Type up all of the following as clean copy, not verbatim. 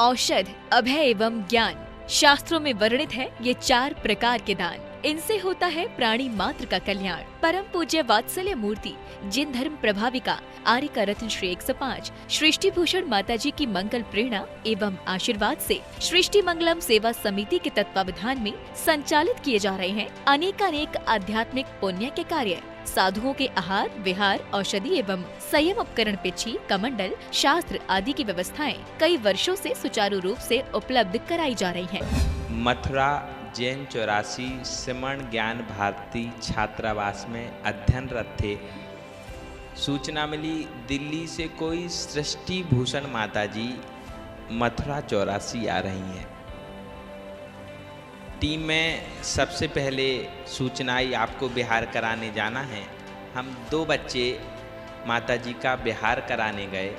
औषध, अभय एवं ज्ञान। शास्त्रों में वर्णित है ये 4 प्रकार के दान। इनसे होता है प्राणी मात्र का कल्याण। परम पूज्य वात्सल्य मूर्ति जिन धर्म प्रभाविका आर्य रत्न श्री 105 सृष्टि भूषण माता जी की मंगल प्रेरणा एवं आशीर्वाद से सृष्टि मंगलम सेवा समिति के तत्वावधान में संचालित किए जा रहे हैं अनेकानेक आध्यात्मिक पुण्य के कार्य। साधुओं के आहार, विहार, औषधि एवं संयम उपकरण, पिछी, कमंडल, शास्त्र आदि की व्यवस्थाएं कई वर्षों से सुचारू रूप से उपलब्ध कराई जा रही हैं। मथुरा जैन 84 श्रमण ज्ञान भारती छात्रावास में अध्ययनरत थे। सूचना मिली दिल्ली से कोई सृष्टि भूषण माता जी मथुरा 84 आ रही हैं। टीम में सबसे पहले सूचना आई आपको बिहार कराने जाना है। हम 2 बच्चे माता जी का बिहार कराने गए।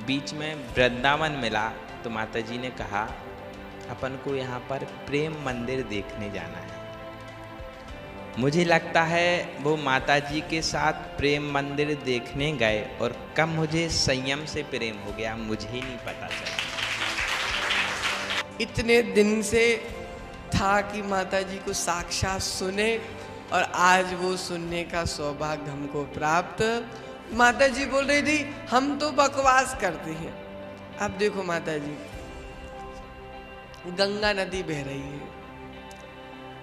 बीच में वृंदावन मिला तो माता जी ने कहा अपन को यहाँ पर प्रेम मंदिर देखने जाना है। मुझे लगता है वो माता जी के साथ प्रेम मंदिर देखने गए और कब मुझे संयम से प्रेम हो गया मुझे ही नहीं पता चला। इतने दिन से था कि माता जी को साक्षात सुने और आज वो सुनने का सौभाग्य हमको प्राप्त। माता जी बोल रही थी हम तो बकवास करते हैं। अब देखो माता जी, गंगा नदी बह रही है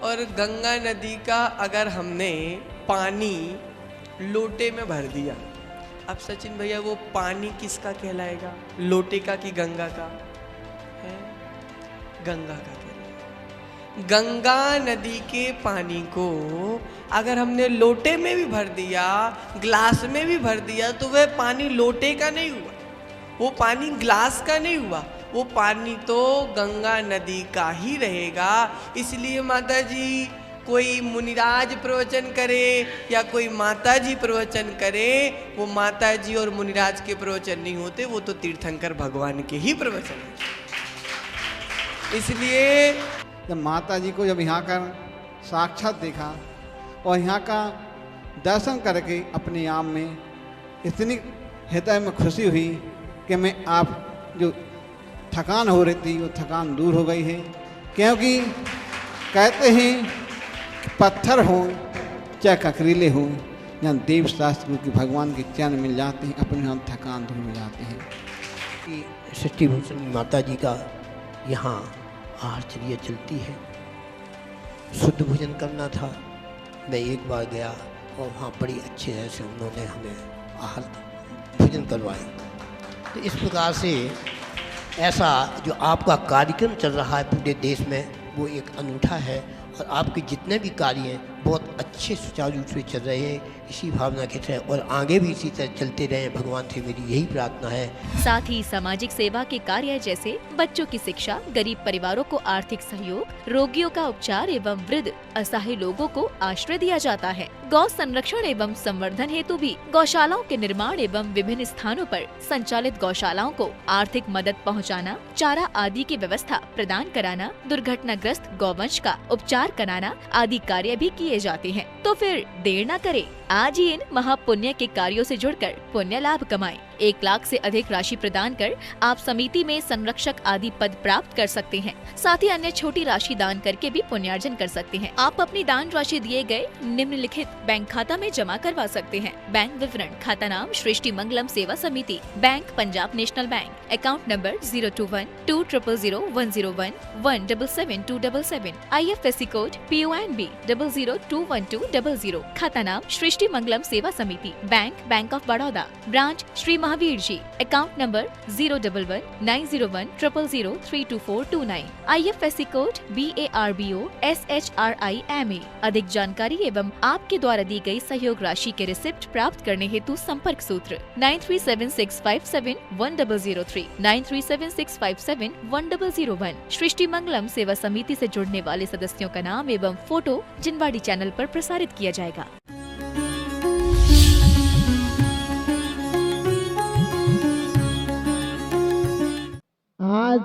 और गंगा नदी का अगर हमने पानी लोटे में भर दिया, अब सचिन भैया वो पानी किसका कहलाएगा, लोटे का कि गंगा का है? गंगा का। गंगा नदी के पानी को अगर हमने लोटे में भी भर दिया, ग्लास में भी भर दिया, तो वह पानी लोटे का नहीं हुआ, वो पानी ग्लास का नहीं हुआ, वो पानी तो गंगा नदी का ही रहेगा। इसलिए माता जी कोई मुनिराज प्रवचन करे या कोई माता जी प्रवचन करे, वो माता जी और मुनिराज के प्रवचन नहीं होते, वो तो तीर्थंकर भगवान के ही प्रवचन है। इसलिए जब माता जी को जब यहाँ का साक्षात देखा और यहाँ का दर्शन करके अपने आप में इतनी हृदय में खुशी हुई कि मैं आप जो थकान हो रही थी वो थकान दूर हो गई है। क्योंकि कहते हैं पत्थर हो चाहे ककरीले हो, जहाँ देव शास्त्र की भगवान के चरण मिल जाते हैं अपने यहाँ थकान दूर हो जाते हैं। कि सृष्टि भूषण माता जी का यहाँ आहारचर्या चलती है। शुद्ध भोजन करना था, मैं एक बार गया और वहाँ बड़ी अच्छे तरह से उन्होंने हमें आहार भोजन करवाया। तो इस प्रकार से ऐसा जो आपका कार्यक्रम चल रहा है पूरे देश में वो एक अनूठा है और आपके जितने भी कार्य हैं बहुत अच्छे सुचारू रूप से चल रहे हैं। इसी भावना के साथ और आगे भी इसी तरह चलते रहें, भगवान से मेरी यही प्रार्थना है। साथ ही सामाजिक सेवा के कार्य जैसे बच्चों की शिक्षा, गरीब परिवारों को आर्थिक सहयोग, रोगियों का उपचार एवं वृद्ध असहाय लोगों को आश्रय दिया जाता है। गौ संरक्षण एवं संवर्धन हेतु भी गौशालाओं के निर्माण एवं विभिन्न स्थानों पर संचालित गौशालाओं को आर्थिक मदद पहुंचाना, चारा आदि की व्यवस्था प्रदान कराना, दुर्घटनाग्रस्त गौवंश का उपचार कराना आदि कार्य भी किए जाते हैं। तो फिर देर न करें, आज ही इन महापुण्य के कार्यों से जुड़कर पुण्य लाभ कमाएं। 1 लाख से अधिक राशि प्रदान कर आप समिति में संरक्षक आदि पद प्राप्त कर सकते हैं। साथ ही अन्य छोटी राशि दान करके भी पुण्यार्जन कर सकते हैं। आप अपनी दान राशि दिए गए निम्नलिखित बैंक खाता में जमा करवा सकते हैं। बैंक विवरण: खाता नाम Srishti Mangalam Seva Samiti, bank Punjab national bank, account number 021200101777277, IFSC code PONB 0021200, खाता नाम Srishti Mangalam Seva Samiti, bank of Baroda, branch Shri Mahavir ji, account number 011901000032429, IFSC code BARBO SHRIMA। अधिक जानकारी एवं आपके द्वारा दी गई सहयोग राशि के रिसिप्ट प्राप्त करने हेतु संपर्क सूत्र 9376571003, 9376571001। सृष्टि मंगलम सेवा समिति से जुड़ने वाले सदस्यों का नाम एवं फोटो जिनवाड़ी चैनल पर प्रसारित किया जाएगा। आज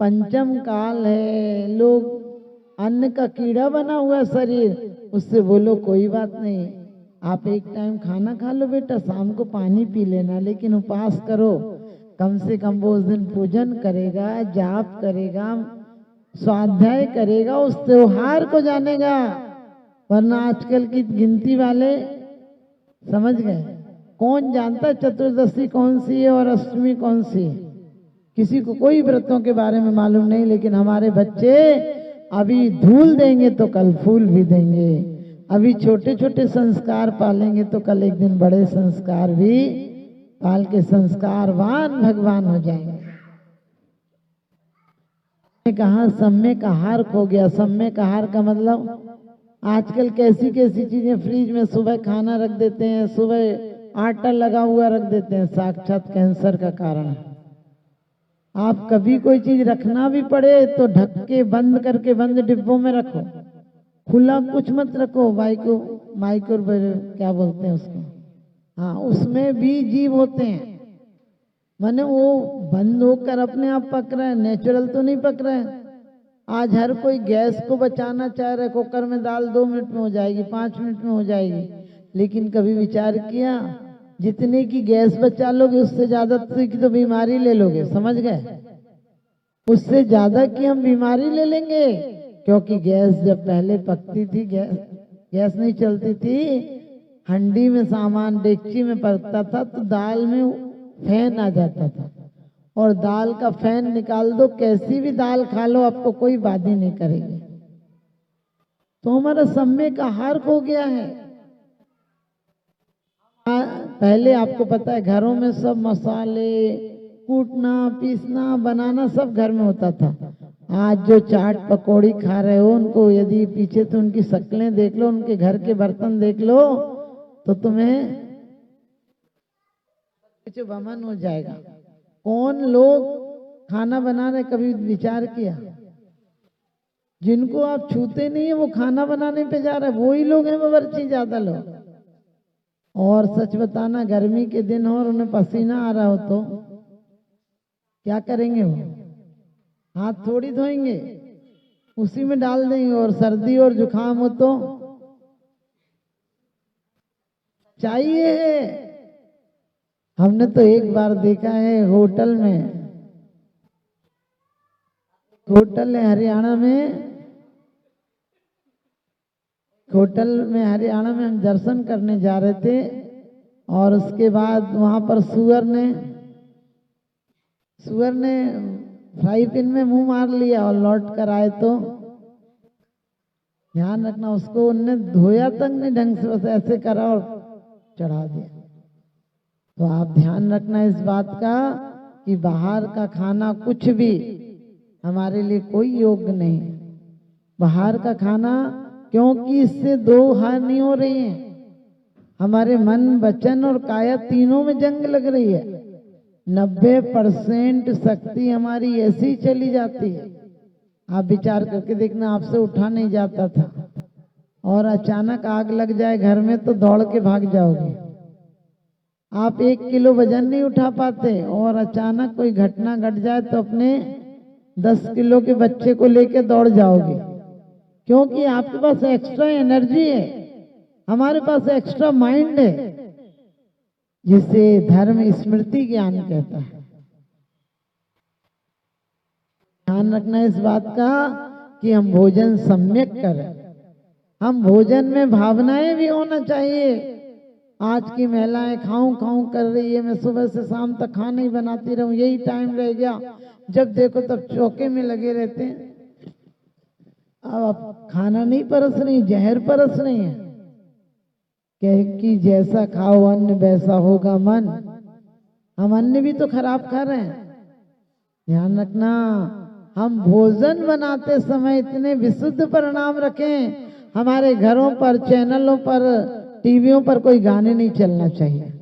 पंचम काल है, लोग अन्न का कीड़ा बना हुआ शरीर, उससे बोलो कोई बात नहीं, आप एक टाइम खाना खा लो बेटा, शाम को पानी पी लेना, लेकिन उपवास करो। कम से कम वो उस दिन पूजन करेगा, जाप करेगा, स्वाध्याय करेगा, उस त्योहार को जानेगा। वरना आजकल की गिनती वाले समझ गए, कौन जानता चतुर्दशी कौन सी है और अष्टमी कौन सी है, किसी को कोई व्रतों के बारे में मालूम नहीं। लेकिन हमारे बच्चे अभी धूल देंगे तो कल फूल भी देंगे, अभी छोटे छोटे संस्कार पालेंगे तो कल एक दिन बड़े संस्कार भी पाल के संस्कारवान भगवान हो जाएंगे। कहा सम्यक आहार खो गया। सम्यक आहार का मतलब आजकल कैसी कैसी चीजें फ्रिज में सुबह खाना रख देते हैं, सुबह आटा लगा हुआ रख देते हैं, साक्षात कैंसर का कारण है। आप कभी कोई चीज रखना भी पड़े तो ढक के बंद करके बंद डिब्बों में रखो, खुला कुछ मत रखो। माइक्रो क्या बोलते हैं उसको, हाँ, उसमें भी जीव होते हैं। माने वो बंद होकर अपने आप पक रहा है, नेचुरल तो नहीं पक रहा है। आज हर कोई गैस को बचाना चाह रहा है, कुकर में दाल 2 मिनट में हो जाएगी, 5 मिनट में हो जाएगी। लेकिन कभी विचार किया, जितने की गैस बचा लोगे उससे ज्यादा की तो बीमारी ले लोगे। समझ गए, उससे ज्यादा की हम बीमारी ले लेंगे। क्योंकि गैस जब पहले पकती थी, गैस नहीं चलती थी, हंडी में सामान डेगची में पकता था तो दाल में फैन आ जाता था, और दाल का फैन निकाल दो, कैसी भी दाल खा लो आपको कोई बात ही नहीं करेगी। तो हमारा सम्यक आहार खो गया है। पहले आपको पता है घरों में सब मसाले कूटना, पीसना, बनाना सब घर में होता था। आज जो चाट पकौड़ी खा रहे हो, उनको यदि पीछे तो उनकी शक्लें देख लो, उनके घर के बर्तन देख लो, तो तुम्हें कुछ वमन हो जाएगा। कौन लोग खाना बना रहे, कभी विचार किया? जिनको आप छूते नहीं है वो खाना बनाने पे जा रहे, वही लोग हैं बावर्ची ज्यादा लोग। और सच बताना, गर्मी के दिन हो और उन्हें पसीना आ रहा हो तो क्या करेंगे? वो हाथ थोड़ी धोएंगे, उसी में डाल देंगे। और सर्दी और जुकाम हो तो चाहिए। हमने तो एक बार देखा है होटल में, होटल है हरियाणा में, होटल में हरियाणा में हम दर्शन करने जा रहे थे, और उसके बाद वहां पर सुअर ने फ्राई पैन में मुंह मार लिया और लौट कर आए तो ध्यान रखना, उसको उनने धोया तक नहीं ढंग से, बस ऐसे करा और चढ़ा दिया। तो आप ध्यान रखना इस बात का कि बाहर का खाना कुछ भी हमारे लिए कोई योग्य नहीं है। बाहर का खाना, क्योंकि इससे 2 हानि हो रही हैं, हमारे मन, वचन और काया तीनों में जंग लग रही है। 90% शक्ति हमारी ऐसी चली जाती है। आप विचार करके देखना, आपसे उठा नहीं जाता था और अचानक आग लग जाए घर में तो दौड़ के भाग जाओगे। आप 1 किलो वजन नहीं उठा पाते और अचानक कोई घटना घट जाए तो अपने 10 किलो के बच्चे को लेके दौड़ जाओगे, क्योंकि आपके पास एक्स्ट्रा एनर्जी है, हमारे पास एक्स्ट्रा माइंड है, जिसे धर्म स्मृति ज्ञान कहता है। ध्यान रखना इस बात का कि हम भोजन सम्यक करें। हम भोजन में भावनाएं भी होना चाहिए। आज की महिलाएं खाऊं खाऊं कर रही है, मैं सुबह से शाम तक खाना ही बनाती रहूं, यही टाइम रह गया, जब देखो तब चौके में लगे रहते हैं। अब आप खाना नहीं परस रही, जहर परस रही हैं कि जैसा खाओ अन्न वैसा होगा मन। हम अन्न भी तो खराब खा रहे हैं। ध्यान रखना, हम भोजन बनाते समय इतने विशुद्ध परिणाम रखें। हमारे घरों पर, चैनलों पर, टीवियों पर कोई गाने नहीं चलना चाहिए,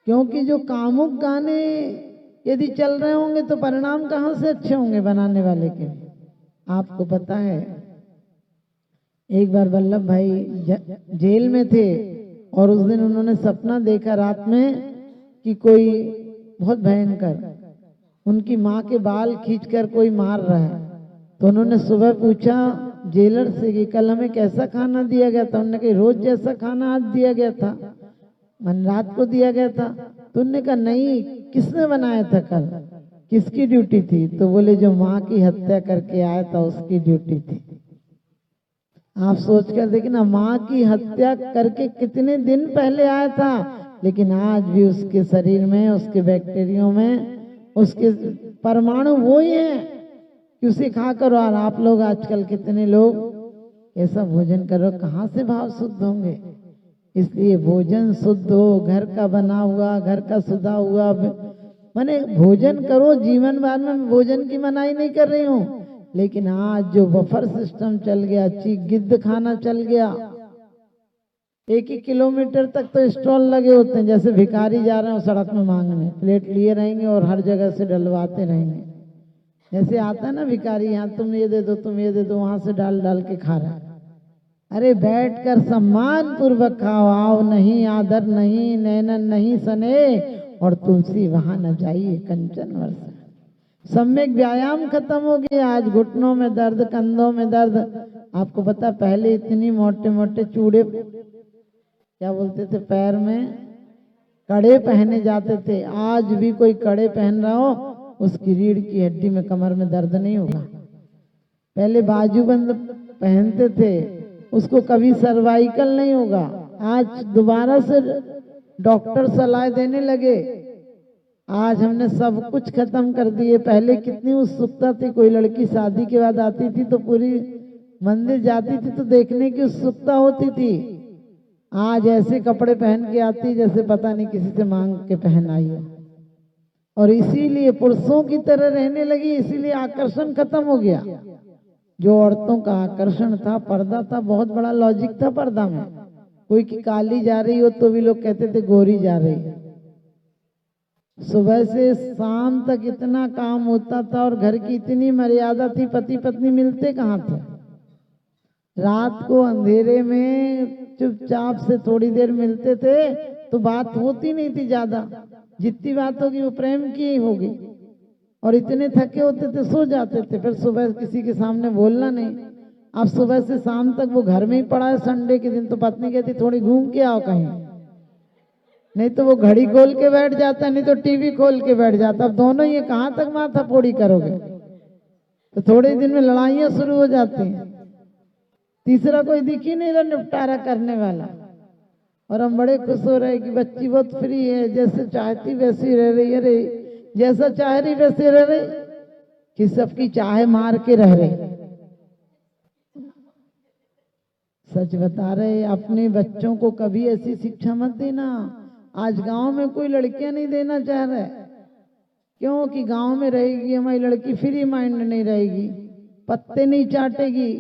क्योंकि जो कामुक गाने यदि चल रहे होंगे तो परिणाम कहाँ से अच्छे होंगे बनाने वाले के। आपको पता है, एक बार वल्लभ भाई जेल में थे और उस दिन उन्होंने सपना देखा रात में कि कोई बहुत भयंकर उनकी माँ के बाल खींचकर कोई मार रहा है। तो उन्होंने सुबह पूछा जेलर से कि कल हमें कैसा खाना दिया गया था? उन्होंने कहा रोज जैसा खाना आज दिया गया था, मन रात को दिया गया था। तो उन्होंने कहा नहीं, किसने बनाया था कल, किसकी ड्यूटी थी? तो बोले जो माँ की हत्या करके आया था उसकी ड्यूटी थी। आप सोच कर देखिए ना, माँ की हत्या करके कितने दिन पहले आया था, लेकिन आज भी उसके शरीर में, उसके बैक्टीरियो में, उसके परमाणु वो ही है कि उसे खा करो। और आप लोग आजकल कितने लोग ऐसा भोजन करो, कहाँ से भाव शुद्ध होंगे? इसलिए भोजन शुद्ध हो, घर का बना हुआ, घर का सुधा हुआ, माने भोजन करो। जीवन भर में भोजन की मनाही नहीं कर रही हूँ, लेकिन आज जो बफर सिस्टम चल गया, गिद्ध खाना चल गया, 1-1 किलोमीटर तक तो स्टॉल लगे होते हैं, जैसे भिखारी जा रहे हो सड़क में मांगने, प्लेट लिए रहेंगे और हर जगह से डलवाते रहेंगे। जैसे आता है ना भिखारी, यहाँ तुम ये दे दो, तुम ये दे दो, वहां से डाल डाल के खा रहा है। अरे बैठकर सम्मान पूर्वक खाओ, आओ नहीं आदर नहीं, नैनन नहीं सने, और तुलसी वहां न जाइए कंचन वर्ष। सम्यक व्यायाम खत्म हो गया। आज घुटनों में दर्द, कंधों में दर्द। आपको पता, पहले इतनी मोटे मोटे चूड़े, क्या बोलते थे, पैर में कड़े पहने जाते थे। आज भी कोई कड़े पहन रहा हो, उसकी रीढ़ की हड्डी में, कमर में दर्द नहीं होगा। पहले बाजूबंद पहनते थे, उसको कभी सर्वाइकल नहीं होगा। आज दोबारा से डॉक्टर सलाह देने लगे। आज हमने सब कुछ खत्म कर दिए। पहले कितनी उत्सुकता थी, कोई लड़की शादी के बाद आती थी तो पूरी मंदिर जाती थी तो देखने की उत्सुकता होती थी। आज ऐसे कपड़े पहन के आती जैसे पता नहीं किसी से मांग के पहन आई हो। और इसीलिए पुरुषों की तरह रहने लगी, इसीलिए आकर्षण खत्म हो गया। जो औरतों का आकर्षण था, पर्दा था, बहुत बड़ा लॉजिक था पर्दा में। कोई की काली जा रही हो तो भी लोग कहते थे गोरी जा रही है। सुबह से शाम तक इतना काम होता था और घर की इतनी मर्यादा थी, पति पत्नी मिलते कहाँ थे? रात को अंधेरे में चुपचाप से थोड़ी देर मिलते थे तो बात होती नहीं थी ज्यादा। जितनी बात होगी वो प्रेम की ही होगी। और इतने थके होते थे, सो जाते थे। फिर सुबह किसी के सामने बोलना नहीं। अब सुबह से शाम तक वो घर में ही पड़ा है। संडे के दिन तो पत्नी कहती थोड़ी घूम के आओ कहीं, नहीं तो वो घड़ी खोल के बैठ जाता, नहीं तो टीवी खोल के बैठ जाता। अब दोनों ये कहाँ तक माथा फोड़ी करोगे? तो थोड़े दिन में लड़ाइयाँ शुरू हो जाती हैं। तीसरा कोई दिख ही नहीं रहा निपटारा करने वाला। और हम बड़े खुश हो रहे कि बच्ची बहुत फ्री है, जैसे चाहती वैसी रह रही है। अरे जैसा चाह रही वैसे रह रही कि सबकी चाहे मार के रह रही। सच बता रहे, अपने बच्चों को कभी ऐसी शिक्षा मत देना। आज गांव में कोई लड़कियां नहीं देना चाह रहा है। क्योंकि गांव में रहेगी हमारी लड़की, फ्री माइंड नहीं रहेगी, पत्ते नहीं चाटेगी।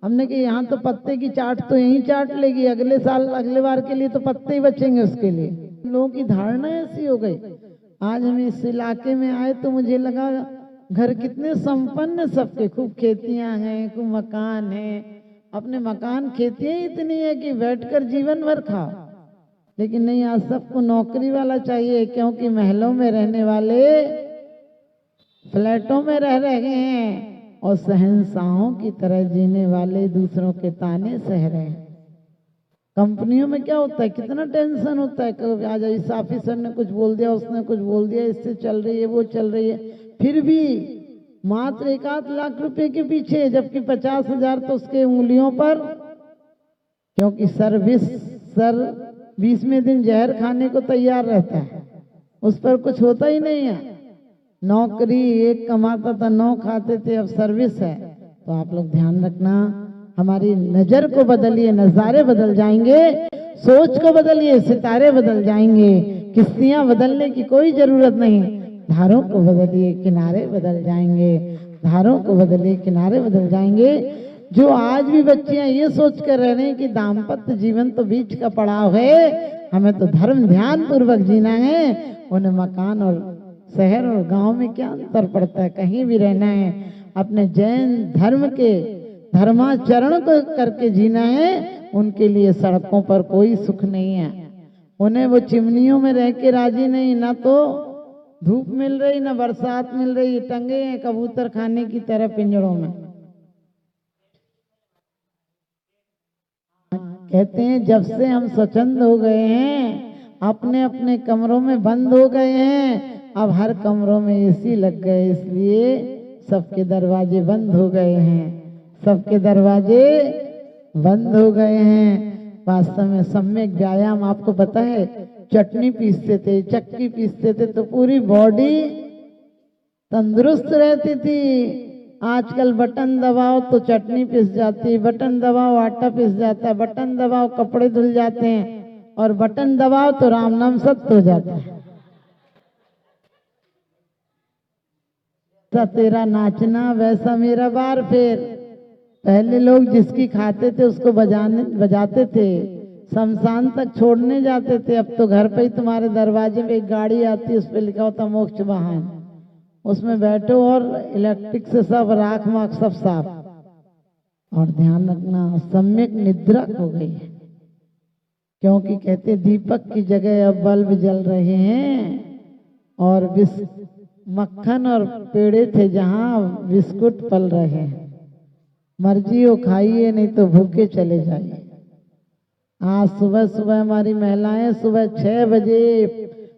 हमने कहा यहाँ तो पत्ते की चाट तो यहीं चाट लेगी, अगले साल अगले बार के लिए तो पत्ते ही बचेंगे उसके लिए। लोगों की धारणा ऐसी हो गई। आज हम इस इलाके में आए तो मुझे लगा घर कितने संपन्न सबके, खूब खेतियां हैं, खूब मकान हैं। अपने मकान खेतियां इतनी है कि बैठकर जीवन भर खाओ। लेकिन नहीं, आज सबको नौकरी वाला चाहिए, क्योंकि महलों में रहने वाले फ्लैटों में रह रहे हैं और शहंशाहों की तरह जीने वाले दूसरों के ताने सह रहे हैं। कंपनियों में क्या होता है, कितना टेंशन होता है। कभी आज इस ऑफिसर ने कुछ बोल दिया, उसने कुछ बोल दिया, इससे चल रही है, वो चल रही है। फिर भी मात्र 1-8 लाख रुपए के पीछे, जबकि 50,000 तो उसके उंगलियों पर। क्योंकि सर 20वें दिन जहर खाने को तैयार रहता है, उस पर कुछ होता ही नहीं है। नौकरी एक कमाता था, 9 खाते थे, अब सर्विस है। तो आप लोग ध्यान रखना, हमारी नजर को बदलिए, नजारे बदल जाएंगे। सोच को बदलिए, सितारे बदल जाएंगे। किश्तियां बदलने की कोई जरूरत नहीं, धारों को बदलिए, किनारे बदल जाएंगे। धारों को बदलिए, किनारे बदल जाएंगे। जो आज भी बच्चियां ये सोच कर रह रहे हैं कि दाम्पत्य जीवन तो बीच का पड़ाव है, हमें तो धर्म ध्यान पूर्वक जीना है, उन्हें मकान और शहर और गांव में क्या अंतर पड़ता है, कहीं भी रहना है। अपने जैन धर्म के धर्माचरण को करके जीना है। उनके लिए सड़कों पर कोई सुख नहीं है। उन्हें वो चिमनियों में रह के राजी नहीं, ना तो धूप मिल रही, ना बरसात मिल रही, टंगे हैं कबूतर खाने की तरह पिंजड़ों में। कहते हैं जब से हम स्वच्छंद हो गए हैं, अपने अपने कमरों में बंद हो गए हैं। अब हर कमरों में एसी लग गए, इसलिए सबके दरवाजे बंद हो गए हैं, सबके दरवाजे बंद हो गए हैं। वास्तव में सम्यक व्यायाम आपको पता है, चटनी पीसते थे, चक्की पीसते थे तो पूरी बॉडी तंदुरुस्त रहती थी। आजकल बटन दबाओ तो चटनी पिस जाती, बटन दबाओ आटा पिस जाता है, बटन दबाओ कपड़े धुल जाते हैं, और बटन दबाओ तो राम नाम सत्य हो जाता है। सा तेरा नाचना वैसा मेरा बार फेर। पहले लोग जिसकी खाते थे उसको बजाते थे, शमशान तक छोड़ने जाते थे। अब तो घर पे ही तुम्हारे दरवाजे में एक गाड़ी आती है, उस पर लिखा होता मोक्ष वाहन, उसमें बैठो और इलेक्ट्रिक से सब राख माख सब साफ। और ध्यान रखना, सम्यक निद्रा हो गई है, क्योंकि कहते दीपक की जगह अब बल्ब जल रहे हैं, और मक्खन और पेड़े थे जहां बिस्कुट पल रहे हैं। मर्जी हो खाइए, नहीं तो भूखे चले जाइए। आज सुबह सुबह हमारी महिलाएं सुबह 6 बजे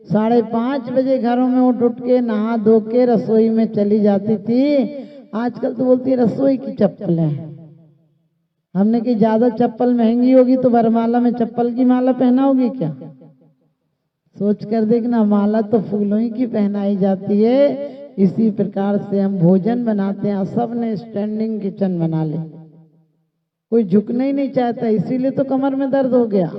5:30 बजे घरों में उठ के नहा धो के रसोई में चली जाती थी। आजकल तो बोलती है रसोई की चप्पलें हैं। हमने कहा ज्यादा चप्पल महंगी होगी तो वरमाला में चप्पल की माला पहनाओगी क्या? सोच कर देखना, माला तो फूलों ही की पहनाई जाती है। इसी प्रकार से हम भोजन बनाते हैं, सब ने स्टैंडिंग किचन बना ले, कोई झुकना ही नहीं चाहता, इसीलिए तो कमर में दर्द हो गया,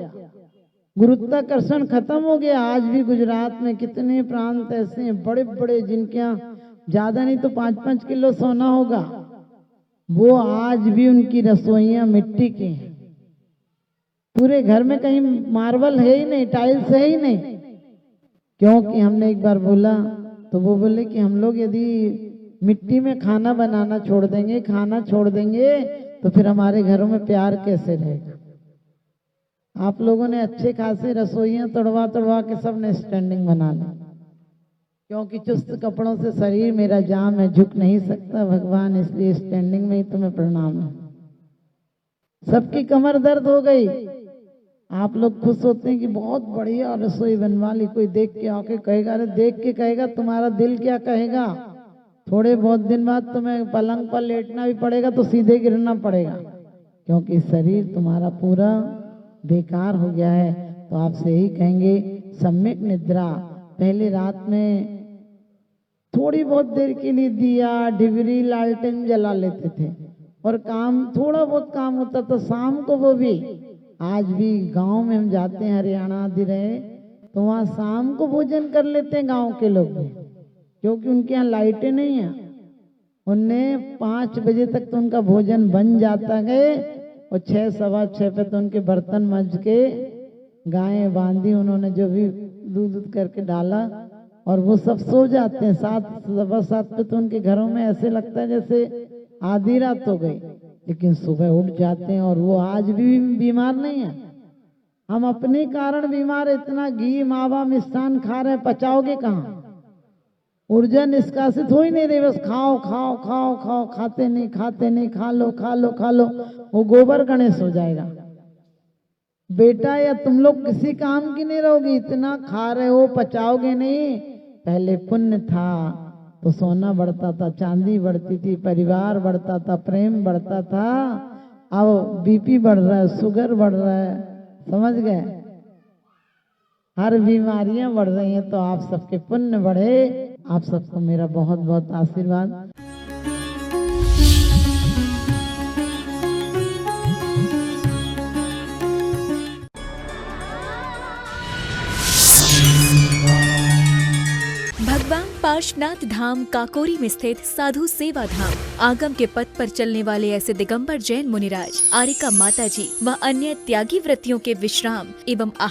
गुरुत्वाकर्षण खत्म हो गया। आज भी गुजरात में कितने प्रांत ऐसे हैं बड़े बड़े, जिनके यहाँ ज्यादा नहीं तो 5-5 किलो सोना होगा, वो आज भी उनकी रसोइयां मिट्टी की हैं। पूरे घर में कहीं मार्बल है ही नहीं, टाइल्स है ही नहीं। क्योंकि हमने एक बार बोला तो वो बोले कि हम लोग यदि मिट्टी में खाना बनाना छोड़ देंगे, खाना छोड़ देंगे, तो फिर हमारे घरों में प्यार कैसे रहेगा। आप लोगों ने अच्छे खासे रसोइयां तोड़वा के सब ने स्टैंडिंग बना ली, क्योंकि चुस्त कपड़ों से शरीर मेरा जाम है, झुक नहीं सकता भगवान, इसलिए स्टैंडिंग में ही तुम्हें प्रणाम है। सबकी कमर दर्द हो गई। आप लोग खुश होते हैं कि बहुत बढ़िया रसोई बनवा ली, कोई देख के आके कहेगा, अरे देख के कहेगा, तुम्हारा दिल क्या कहेगा? थोड़े बहुत दिन बाद तुम्हें पलंग पर लेटना भी पड़ेगा तो सीधे गिरना पड़ेगा, क्योंकि शरीर तुम्हारा पूरा बेकार हो गया है। तो आपसे यही कहेंगे, सम्यक निद्रा। पहले रात में थोड़ी बहुत देर के लिए दिया, डिबरी, लालटेन जला लेते थे, और काम थोड़ा बहुत काम होता था शाम को, वो भी। आज भी गांव में हम जाते हैं, हरियाणा आदि रहे, तो वहाँ शाम को भोजन कर लेते हैं गांव के लोग भी, क्योंकि उनके यहाँ लाइटें नहीं है। उन्हें 5 बजे तक तो उनका भोजन बन जाता है, और 6, 6:15 पे तो उनके बर्तन मज के गायें बांधी, उन्होंने जो भी दूध करके डाला, और वो सब सो जाते हैं। 7 पे तो उनके घरों में ऐसे लगता है जैसे आधी रात हो गई, लेकिन सुबह उठ जाते हैं, और वो आज भी बीमार नहीं है। हम अपने कारण बीमार, इतना घी मावा मिष्ठान खा रहे हैं, पचाओगे कहाँ? ऊर्जा निष्कासित हो ही नहीं रही, बस खाओ खाओ खाओ खाओ, खाते नहीं, खा लो खा लो खा लो, वो गोबर गणेश हो जाएगा। बेटा या तुम लोग किसी काम की नहीं रहोगे, इतना खा रहे हो, पचाओगे नहीं। पहले पुण्य था तो सोना बढ़ता था, चांदी बढ़ती थी, परिवार बढ़ता था, प्रेम बढ़ता था। अब बीपी बढ़ रहा है, शुगर बढ़ रहा है, समझ गए? हर बीमारियां बढ़ रही हैं। तो आप सबके पुण्य बढ़े। आप सबको मेरा बहुत बहुत आशीर्वाद। भगवान पार्श्वनाथ धाम काकोरी में स्थित साधु सेवा धाम, आगम के पथ पर चलने वाले ऐसे दिगंबर जैन मुनिराज, आरिका माता जी व अन्य त्यागी वृत्तियों के विश्राम एवं